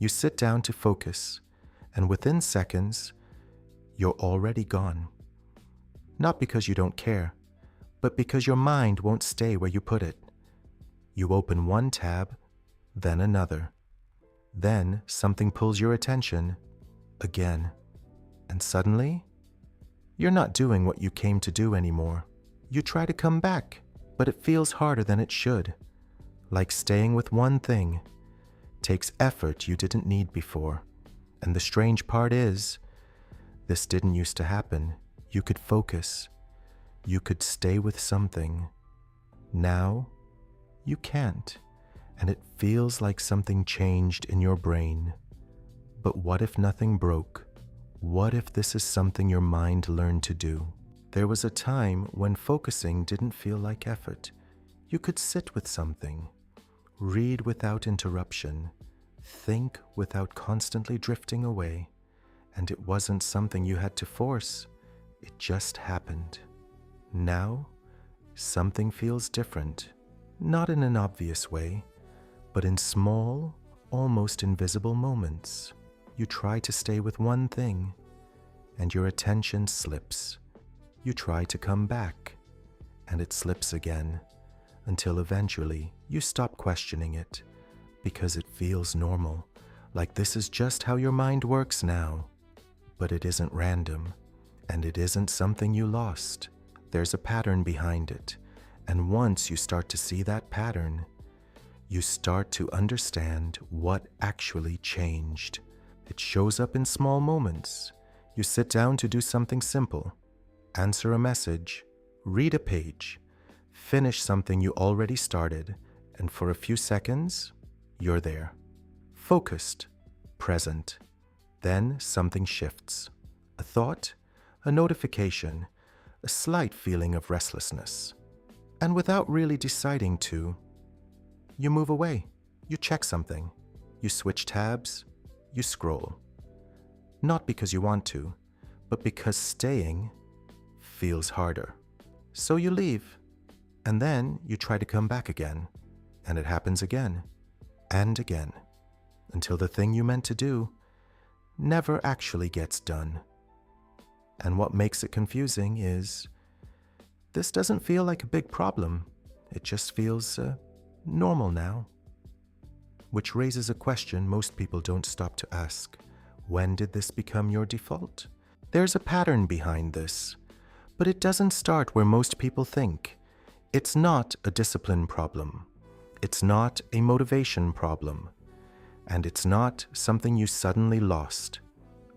You sit down to focus, and within seconds, you're already gone. Not because you don't care, but because your mind won't stay where you put it. You open one tab, then another. Then something pulls your attention again. And suddenly, you're not doing what you came to do anymore. You try to come back, but it feels harder than it should. Like staying with one thing takes effort you didn't need before. And the strange part is, this didn't used to happen. You could focus. You could stay with something. Now, you can't. And it feels like something changed in your brain. But what if nothing broke? What if this is something your mind learned to do? There was a time when focusing didn't feel like effort. You could sit with something, read without interruption, think without constantly drifting away, and it wasn't something you had to force. It just happened. Now, something feels different, not in an obvious way, but in small, almost invisible moments. You try to stay with one thing, and your attention slips. You try to come back, and it slips again, until eventually you stop questioning it, because it feels normal, like this is just how your mind works now. But it isn't random, and it isn't something you lost. There's a pattern behind it, and once you start to see that pattern, you start to understand what actually changed. It shows up in small moments. You sit down to do something simple, answer a message, read a page, finish something you already started, and for a few seconds, you're there, focused, present. Then something shifts. A thought, a notification, a slight feeling of restlessness. And without really deciding to, you move away. You check something. You switch tabs. You scroll. Not because you want to, but because staying feels harder. So you leave. And then you try to come back again. And it happens again. And again. Until the thing you meant to do never actually gets done. And what makes it confusing is, this doesn't feel like a big problem. It just feels normal now. Which raises a question most people don't stop to ask. When did this become your default? There's a pattern behind this, but it doesn't start where most people think. It's not a discipline problem. It's not a motivation problem. And it's not something you suddenly lost.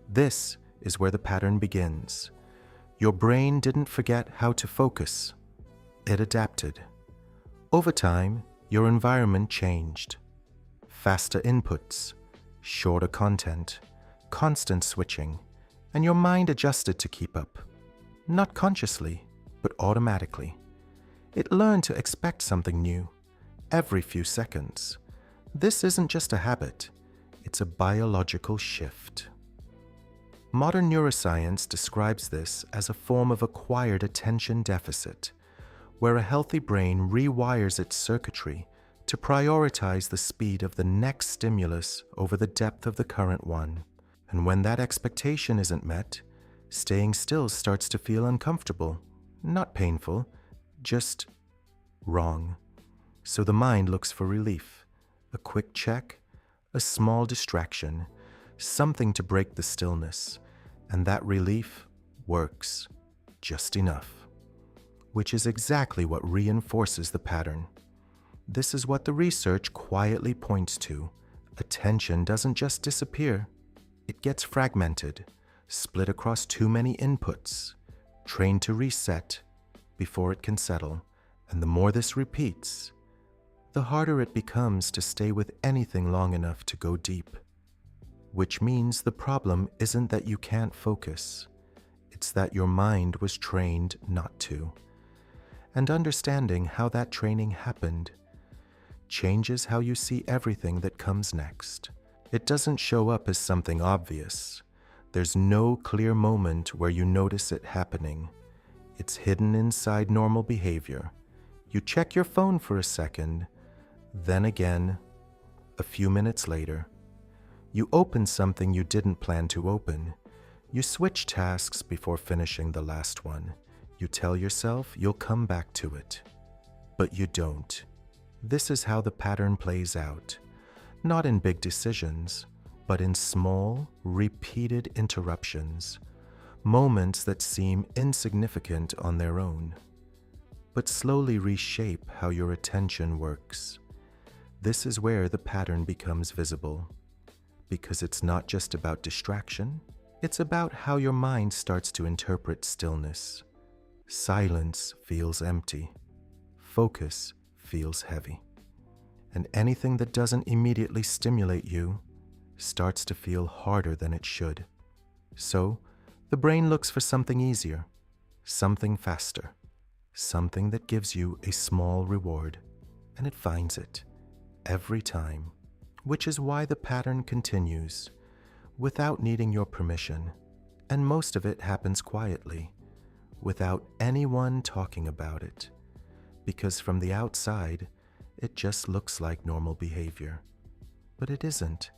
This is where the pattern begins. Your brain didn't forget how to focus. It adapted. Over time, your environment changed. Faster inputs, shorter content, constant switching, and your mind adjusted to keep up. Not consciously, but automatically. It learned to expect something new every few seconds. This isn't just a habit, it's a biological shift. Modern neuroscience describes this as a form of acquired attention deficit, where a healthy brain rewires its circuitry to prioritize the speed of the next stimulus over the depth of the current one. And when that expectation isn't met, staying still starts to feel uncomfortable, not painful, just wrong. So the mind looks for relief, a quick check, a small distraction, something to break the stillness, and that relief works just enough, which is exactly what reinforces the pattern. This is what the research quietly points to. Attention doesn't just disappear. It gets fragmented, split across too many inputs, trained to reset before it can settle. And the more this repeats, the harder it becomes to stay with anything long enough to go deep. Which means the problem isn't that you can't focus. It's that your mind was trained not to. And understanding how that training happened changes how you see everything that comes next. It doesn't show up as something obvious. There's no clear moment where you notice it happening. It's hidden inside normal behavior. You check your phone for a second, then again, a few minutes later. You open something you didn't plan to open. You switch tasks before finishing the last one. You tell yourself you'll come back to it. But you don't. This is how the pattern plays out. Not in big decisions, but in small, repeated interruptions. Moments that seem insignificant on their own, but slowly reshape how your attention works. This is where the pattern becomes visible, because it's not just about distraction, it's about how your mind starts to interpret stillness. Silence feels empty. Focus feels heavy. And anything that doesn't immediately stimulate you starts to feel harder than it should. So, the brain looks for something easier, something faster, something that gives you a small reward, and it finds it every time, which is why the pattern continues without needing your permission, and most of it happens quietly, without anyone talking about it, because from the outside, it just looks like normal behavior. But it isn't.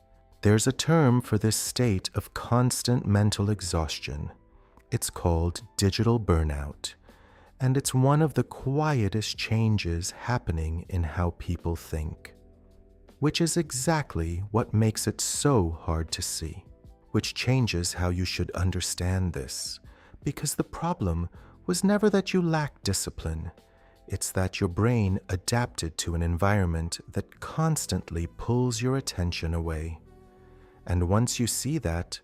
There's a term for this state of constant mental exhaustion. It's called digital burnout, and it's one of the quietest changes happening in how people think, which is exactly what makes it so hard to see, which changes how you should understand this, because the problem was never that you lacked discipline. It's that your brain adapted to an environment that constantly pulls your attention away. And once you see that,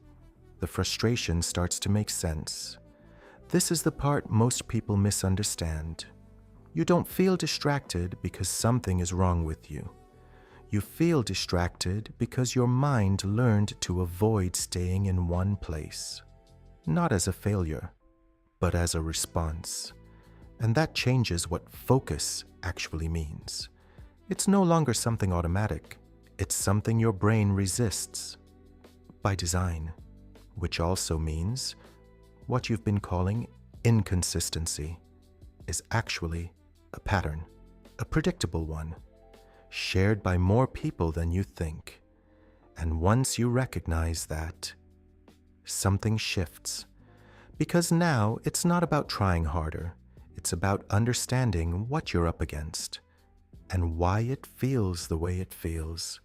the frustration starts to make sense. This is the part most people misunderstand. You don't feel distracted because something is wrong with you. You feel distracted because your mind learned to avoid staying in one place, not as a failure, but as a response. And that changes what focus actually means. It's no longer something automatic. It's something your brain resists by design, which also means what you've been calling inconsistency is actually a pattern, a predictable one, shared by more people than you think. And once you recognize that, something shifts. Because now it's not about trying harder. It's about understanding what you're up against and why it feels the way it feels,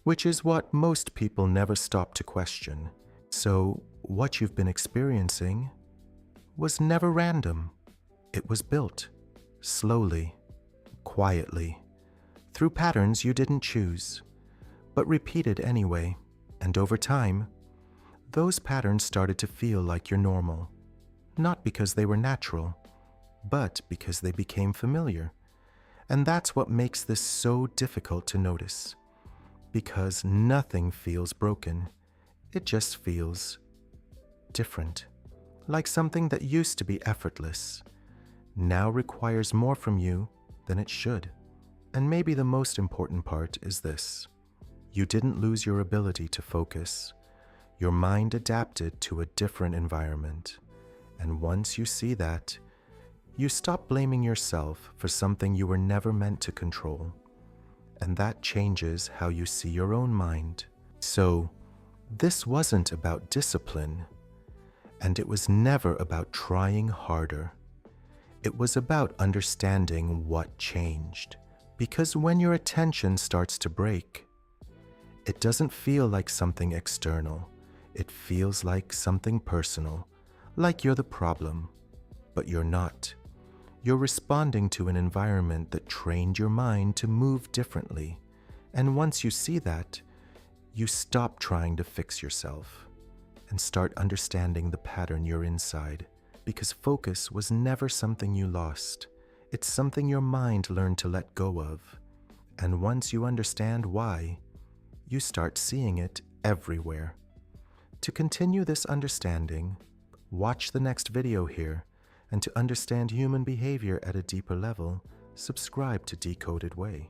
which is what most people never stop to question. So what you've been experiencing was never random. It was built slowly, quietly, through patterns you didn't choose, but repeated anyway. And over time, those patterns started to feel like your normal, not because they were natural, but because they became familiar. And that's what makes this so difficult to notice, because nothing feels broken. It just feels different, like something that used to be effortless now requires more from you than it should. And maybe the most important part is this: you didn't lose your ability to focus. Your mind adapted to a different environment. And once you see that, you stop blaming yourself for something you were never meant to control. And that changes how you see your own mind. So, this wasn't about discipline, and it was never about trying harder. It was about understanding what changed. Because when your attention starts to break, it doesn't feel like something external. It feels like something personal, like you're the problem, but you're not. You're responding to an environment that trained your mind to move differently. And once you see that, you stop trying to fix yourself and start understanding the pattern you're inside, because focus was never something you lost. It's something your mind learned to let go of. And once you understand why, you start seeing it everywhere. To continue this understanding, watch the next video here, and to understand human behavior at a deeper level, subscribe to Decoded Way.